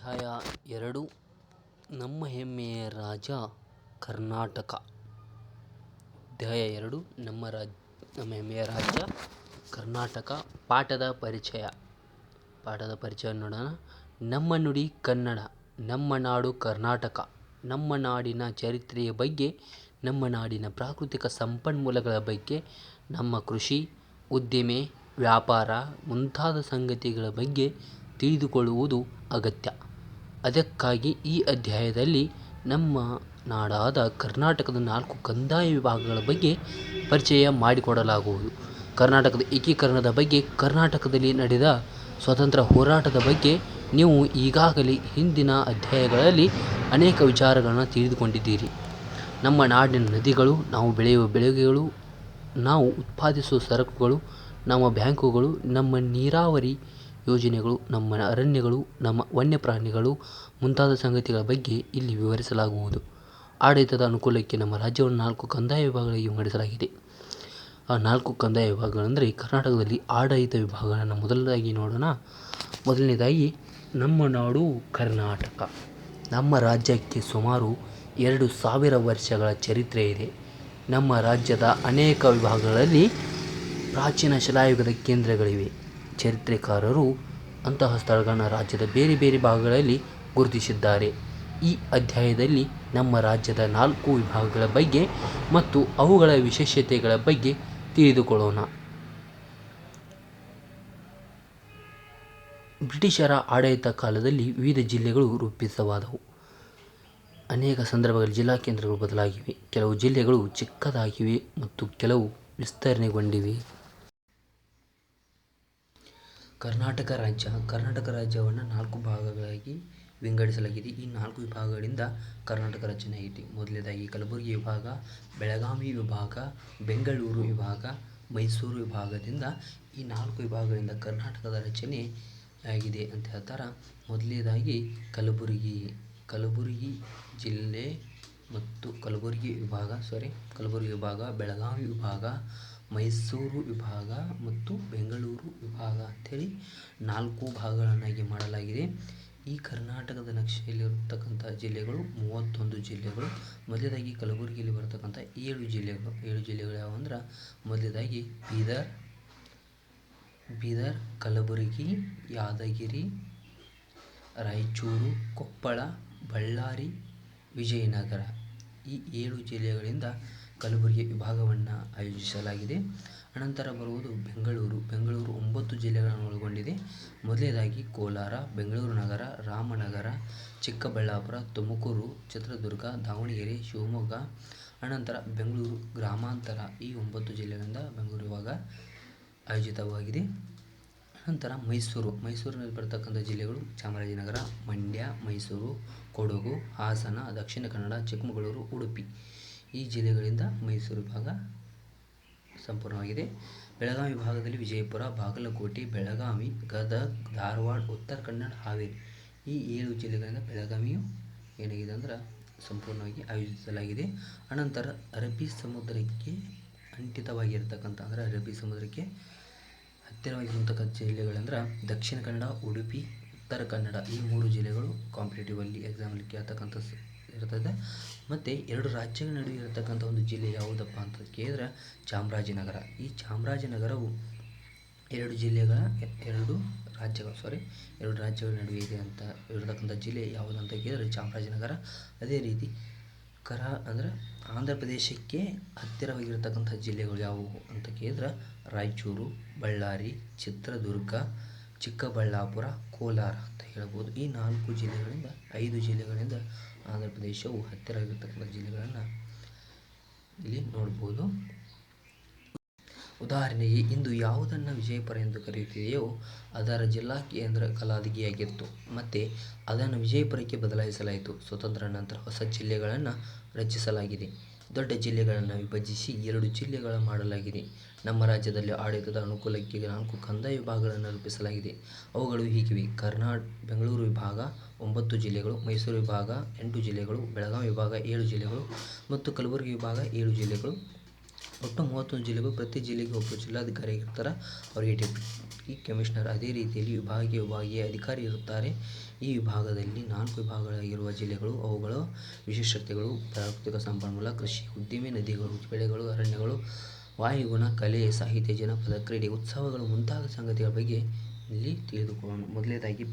ಅಧ್ಯಾಯ 2 ನಮ್ಮ ಹೆಮ್ಮೆಯ ರಾಜ್ಯ ಕರ್ನಾಟಕ. ಅಧ್ಯಾಯ 2 ನಮ್ಮ ಹೆಮ್ಮೆಯ ರಾಜ್ಯ ಕರ್ನಾಟಕ. ಪಾಠದ ಪರಿಚಯ ನೋಡೋಣ. ನಮ್ಮ ನುಡಿ ಕನ್ನಡ, ನಮ್ಮ ನಾಡು ಕರ್ನಾಟಕ, ನಮ್ಮ ನಾಡಿನ ಚರಿತ್ರೆಯ ಬಗ್ಗೆ, ನಮ್ಮ ನಾಡಿನ ಪ್ರಾಕೃತಿಕ ಸಂಪನ್ಮೂಲಗಳ ಬಗ್ಗೆ, ನಮ್ಮ ಕೃಷಿ, ಉದ್ದಿಮೆ, ವ್ಯಾಪಾರ ಮುಂತಾದ ಸಂಗತಿಗಳ ಬಗ್ಗೆ ತಿಳಿದುಕೊಳ್ಳುವುದು ಅಗತ್ಯ. ಅದಕ್ಕಾಗಿ ಈ ಅಧ್ಯಾಯದಲ್ಲಿ ನಮ್ಮ ನಾಡಾದ ಕರ್ನಾಟಕದ 4 ಕಂದಾಯ ವಿಭಾಗಗಳ ಬಗ್ಗೆ ಪರಿಚಯ ಮಾಡಿಕೊಡಲಾಗುವುದು. ಕರ್ನಾಟಕದ ಏಕೀಕರಣದ ಬಗ್ಗೆ, ಕರ್ನಾಟಕದಲ್ಲಿ ನಡೆದ ಸ್ವಾತಂತ್ರ್ಯ ಹೋರಾಟದ ಬಗ್ಗೆ ನೀವು ಈಗಾಗಲೇ ಹಿಂದಿನ ಅಧ್ಯಾಯಗಳಲ್ಲಿ ಅನೇಕ ವಿಚಾರಗಳನ್ನು ತಿಳಿದುಕೊಂಡಿದ್ದೀರಿ. ನಮ್ಮ ನಾಡಿನ ನದಿಗಳು, ನಾವು ಬೆಳೆಯುವ ಬೆಳೆಗಳು, ನಾವು ಉತ್ಪಾದಿಸುವ ಸರಕುಗಳು, ನಮ್ಮ ಬ್ಯಾಂಕುಗಳು, ನಮ್ಮ ನೀರಾವರಿ ಯೋಜನೆಗಳು, ನಮ್ಮ ಅರಣ್ಯಗಳು, ನಮ್ಮ ವನ್ಯಪ್ರಾಣಿಗಳು ಮುಂತಾದ ಸಂಗತಿಗಳ ಬಗ್ಗೆ ಇಲ್ಲಿ ವಿವರಿಸಲಾಗುವುದು. ಆಡಳಿತದ ಅನುಕೂಲಕ್ಕೆ ನಮ್ಮ ರಾಜ್ಯವನ್ನು 4 ಕಂದಾಯ ವಿಭಾಗಗಳಾಗಿ ವಿಂಗಡಿಸಲಾಗಿದೆ. ಆ 4 ಕಂದಾಯ ವಿಭಾಗಗಳೆಂದರೆ ಕರ್ನಾಟಕದಲ್ಲಿ ಆಡಳಿತ ವಿಭಾಗಗಳನ್ನು ಮೊದಲನೇದಾಗಿ ನೋಡೋಣ. ಮೊದಲನೇದಾಗಿ ನಮ್ಮ ನಾಡು ಕರ್ನಾಟಕ. ನಮ್ಮ ರಾಜ್ಯಕ್ಕೆ ಸುಮಾರು 2000 ವರ್ಷಗಳ ಚರಿತ್ರೆ ಇದೆ. ನಮ್ಮ ರಾಜ್ಯದ ಅನೇಕ ವಿಭಾಗಗಳಲ್ಲಿ ಪ್ರಾಚೀನ ಶಿಲಾಯುಗದ ಕೇಂದ್ರಗಳಿವೆ. ಚರಿತ್ರೆಕಾರರು ಅಂತಹ ಸ್ಥಳಗಳನ್ನು ರಾಜ್ಯದ ಬೇರೆ ಬೇರೆ ಭಾಗಗಳಲ್ಲಿ ಗುರುತಿಸಿದ್ದಾರೆ. ಈ ಅಧ್ಯಾಯದಲ್ಲಿ ನಮ್ಮ ರಾಜ್ಯದ 4 ವಿಭಾಗಗಳ ಬಗ್ಗೆ ಮತ್ತು ಅವುಗಳ ವಿಶೇಷತೆಗಳ ಬಗ್ಗೆ ತಿಳಿದುಕೊಳ್ಳೋಣ. ಬ್ರಿಟಿಷರ ಆಡಳಿತ ಕಾಲದಲ್ಲಿ ವಿವಿಧ ಜಿಲ್ಲೆಗಳು ರೂಪಿತವಾದವು. ಅನೇಕ ಸಂದರ್ಭಗಳಲ್ಲಿ ಜಿಲ್ಲಾ ಕೇಂದ್ರಗಳು ಬದಲಾಗಿವೆ. ಕೆಲವು ಜಿಲ್ಲೆಗಳು ಚಿಕ್ಕದಾಗಿವೆ ಮತ್ತು ಕೆಲವು ವಿಸ್ತರಣೆಗೊಂಡಿವೆ. ಕರ್ನಾಟಕ ರಾಜ್ಯವನ್ನು 4 ಭಾಗಗಳಾಗಿ ವಿಂಗಡಿಸಲಾಗಿದೆ. ಈ 4 ವಿಭಾಗಗಳಿಂದ ಕರ್ನಾಟಕ ರಚನೆಯಾಗಿದೆ. ಮೊದಲನೇದಾಗಿ ಕಲಬುರಗಿ ವಿಭಾಗ, ಬೆಳಗಾವಿ ವಿಭಾಗ, ಬೆಂಗಳೂರು ವಿಭಾಗ, ಮೈಸೂರು ವಿಭಾಗದಿಂದ ಈ 4 ವಿಭಾಗಗಳಿಂದ ಕರ್ನಾಟಕದ ರಚನೆ ಆಗಿದೆ ಅಂತ ಹೇಳ್ತಾರೆ. ಮೊದಲನೇದಾಗಿ ಕಲಬುರಗಿ ಜಿಲ್ಲೆ ಮತ್ತು ಕಲಬುರಗಿ ವಿಭಾಗ, ಬೆಳಗಾವಿ ವಿಭಾಗ, ಮೈಸೂರು ವಿಭಾಗ ಮತ್ತು ಬೆಂಗಳೂರು ವಿಭಾಗ ಅಂಥೇಳಿ 4 ಭಾಗಗಳನ್ನಾಗಿ ಮಾಡಲಾಗಿದೆ. ಈ ಕರ್ನಾಟಕದ ನಕ್ಷೆಯಲ್ಲಿರತಕ್ಕಂಥ ಜಿಲ್ಲೆಗಳು 31 ಜಿಲ್ಲೆಗಳು. ಮೊದಲನೇದಾಗಿ ಕಲಬುರಗಿಯಲ್ಲಿ ಬರತಕ್ಕಂಥ 7 ಜಿಲ್ಲೆಗಳು ಯಾವುವಂದ್ರೆ, ಮೊದಲನೇದಾಗಿ ಬೀದರ್, ಕಲಬುರಗಿ, ಯಾದಗಿರಿ, ರಾಯಚೂರು, ಕೊಪ್ಪಳ, ಬಳ್ಳಾರಿ, ವಿಜಯನಗರ. ಈ 7 ಜಿಲ್ಲೆಗಳಿಂದ ಕಲಬುರಗಿ ವಿಭಾಗವನ್ನು ಆಯೋಜಿಸಲಾಗಿದೆ. ಅನಂತರ ಬರುವುದು ಬೆಂಗಳೂರು 9 ಜಿಲ್ಲೆಗಳನ್ನು ಒಳಗೊಂಡಿದೆ. ಮೊದಲನೇದಾಗಿ ಕೋಲಾರ, ಬೆಂಗಳೂರು ನಗರ, ರಾಮನಗರ, ಚಿಕ್ಕಬಳ್ಳಾಪುರ, ತುಮಕೂರು, ಚಿತ್ರದುರ್ಗ, ದಾವಣಗೆರೆ, ಶಿವಮೊಗ್ಗ. ಅನಂತರ ಬೆಂಗಳೂರು ಗ್ರಾಮಾಂತರ. ಈ 9 ಜಿಲ್ಲೆಗಳಿಂದ ಬೆಂಗಳೂರು ವಿಭಾಗ ಆಯೋಜಿತವಾಗಿದೆ. ನಂತರ ಮೈಸೂರಿನಲ್ಲಿ ಬರತಕ್ಕಂಥ ಜಿಲ್ಲೆಗಳು ಚಾಮರಾಜನಗರ, ಮಂಡ್ಯ, ಮೈಸೂರು, ಕೊಡಗು, ಹಾಸನ, ದಕ್ಷಿಣ ಕನ್ನಡ, ಚಿಕ್ಕಮಗಳೂರು, ಉಡುಪಿ. ಈ ಜಿಲ್ಲೆಗಳಿಂದ ಮೈಸೂರು ವಿಭಾಗ ಸಂಪೂರ್ಣವಾಗಿದೆ. ಬೆಳಗಾವಿ ವಿಭಾಗದಲ್ಲಿ ವಿಜಯಪುರ, ಬಾಗಲಕೋಟೆ, ಬೆಳಗಾವಿ, ಗದಗ, ಧಾರವಾಡ, ಉತ್ತರ ಕನ್ನಡ, ಹಾವೇರಿ. ಈ 7 ಜಿಲ್ಲೆಗಳಿಂದ ಬೆಳಗಾವಿಯು ಏನಾಗಿದೆ ಅಂದ್ರೆ ಸಂಪೂರ್ಣವಾಗಿ ಆಯೋಜಿಸಲಾಗಿದೆ. ಅನಂತರ ಅರಬ್ಬಿ ಸಮುದ್ರಕ್ಕೆ ಅಂಟಿತವಾಗಿರ್ತಕ್ಕಂಥ ಅರಬ್ಬಿ ಸಮುದ್ರಕ್ಕೆ ಹತ್ತಿರವಾಗಿರ್ತಕ್ಕಂಥ ಜಿಲ್ಲೆಗಳಂದ್ರೆ ದಕ್ಷಿಣ ಕನ್ನಡ, ಉಡುಪಿ, ಉತ್ತರ ಕನ್ನಡ. ಈ 3 ಜಿಲ್ಲೆಗಳು ಕಾಂಪಿಟೇಟಿವಲ್ಲಿ ಎಕ್ಸಾಮಲ್ಲಿ ಕೇಳ್ತಕ್ಕಂಥ ಇರ್ತದೆ. ಮತ್ತು 2 ರಾಜ್ಯಗಳ ನಡುವೆ ಇರತಕ್ಕಂಥ ಒಂದು ಜಿಲ್ಲೆ ಯಾವುದಪ್ಪ ಅಂತ ಕೇಳಿದ್ರೆ ಚಾಮರಾಜನಗರ. ಈ ಚಾಮರಾಜನಗರವು 2 ರಾಜ್ಯಗಳ ನಡುವೆ ಇದೆ ಅಂತ ಇರತಕ್ಕಂಥ ಜಿಲ್ಲೆ ಯಾವುದಂತ ಕೇಳಿದ್ರೆ ಚಾಮರಾಜನಗರ. ಅದೇ ರೀತಿ ಆಂಧ್ರ ಪ್ರದೇಶಕ್ಕೆ ಹತ್ತಿರವಾಗಿರ್ತಕ್ಕಂಥ ಜಿಲ್ಲೆಗಳು ಯಾವುವು ಅಂತ ಕೇಳಿದ್ರೆ ರಾಯಚೂರು, ಬಳ್ಳಾರಿ, ಚಿತ್ರದುರ್ಗ, ಚಿಕ್ಕಬಳ್ಳಾಪುರ, ಕೋಲಾರ ಅಂತ ಹೇಳ್ಬೋದು. ಈ 5 ಜಿಲ್ಲೆಗಳಿಂದ ಆಂಧ್ರ ಪ್ರದೇಶವು ಹತ್ತಿರವಿರತಕ್ಕಂಥ ಜಿಲ್ಲೆಗಳನ್ನು ಇಲ್ಲಿ ನೋಡ್ಬೋದು. ಉದಾಹರಣೆಗೆ ಇಂದು ಯಾವುದನ್ನು ವಿಜಯಪುರ ಎಂದು ಕರೆಯುತ್ತಿದೆಯೋ ಅದರ ಜಿಲ್ಲಾ ಕೇಂದ್ರ ಕಲಘಟಗಿಯಾಗಿತ್ತು. ಮತ್ತು ಅದನ್ನು ವಿಜಯಪುರಕ್ಕೆ ಬದಲಾಯಿಸಲಾಯಿತು. ಸ್ವತಂತ್ರ ನಂತರ ಹೊಸ ಜಿಲ್ಲೆಗಳನ್ನು ರಚಿಸಲಾಗಿದೆ. ದೊಡ್ಡ ಜಿಲ್ಲೆಗಳನ್ನು ವಿಭಜಿಸಿ 2 ಜಿಲ್ಲೆಗಳ ಮಾಡಲಾಗಿದೆ. ನಮ್ಮ ರಾಜ್ಯದಲ್ಲಿ ಆಡಳಿತದ ಅನುಕೂಲಕ್ಕೆ 4 ಕಂದಾಯ ವಿಭಾಗಗಳನ್ನು ರೂಪಿಸಲಾಗಿದೆ. ಅವುಗಳು ಹೀಗಿವೆ: ಬೆಂಗಳೂರು ವಿಭಾಗ 9 ಜಿಲ್ಲೆಗಳು, ಮೈಸೂರು ವಿಭಾಗ 8 ಜಿಲ್ಲೆಗಳು, ಬೆಳಗಾವಿ ವಿಭಾಗ 7 ಜಿಲ್ಲೆಗಳು ಮತ್ತು ಕಲಬುರಗಿ ವಿಭಾಗ 7 ಜಿಲ್ಲೆಗಳು. ಒಟ್ಟು 31 ಜಿಲ್ಲೆಗಳು. ಪ್ರತಿ ಜಿಲ್ಲೆಗೆ ಒಬ್ಬ ಜಿಲ್ಲಾಧಿಕಾರಿಯಾಗಿರ್ತಾರೆ, ಅವರಿಗೆ ಡೆಪ್ಯೂಟಿ ಕಮಿಷನರ್. ಅದೇ ರೀತಿಯಲ್ಲಿ ವಿಭಾಗೀಯ ಅಧಿಕಾರಿ ಇರುತ್ತಾರೆ. ಈ ವಿಭಾಗದಲ್ಲಿ 4 ವಿಭಾಗಗಳಾಗಿರುವ ಜಿಲ್ಲೆಗಳು, ಅವುಗಳ ವಿಶೇಷತೆಗಳು: ಪ್ರಾಕೃತಿಕ ಸಂಪನ್ಮೂಲ, ಕೃಷಿ, ಉದ್ದಿಮೆ, ನದಿಗಳು, ಬೆಳೆಗಳು, ಅರಣ್ಯಗಳು, ವಾಯುಗುಣ, ಕಲೆ, ಸಾಹಿತ್ಯ, ಜನಪದ, ಕ್ರೀಡೆ, ಉತ್ಸವಗಳು ಮುಂತಾದ ಸಂಗತಿಗಳ ಬಗ್ಗೆ ಇಲ್ಲಿ ತಿಳಿದುಕೊಳ್ಳೋಣ. ಮೊದಲನೇದಾಗಿ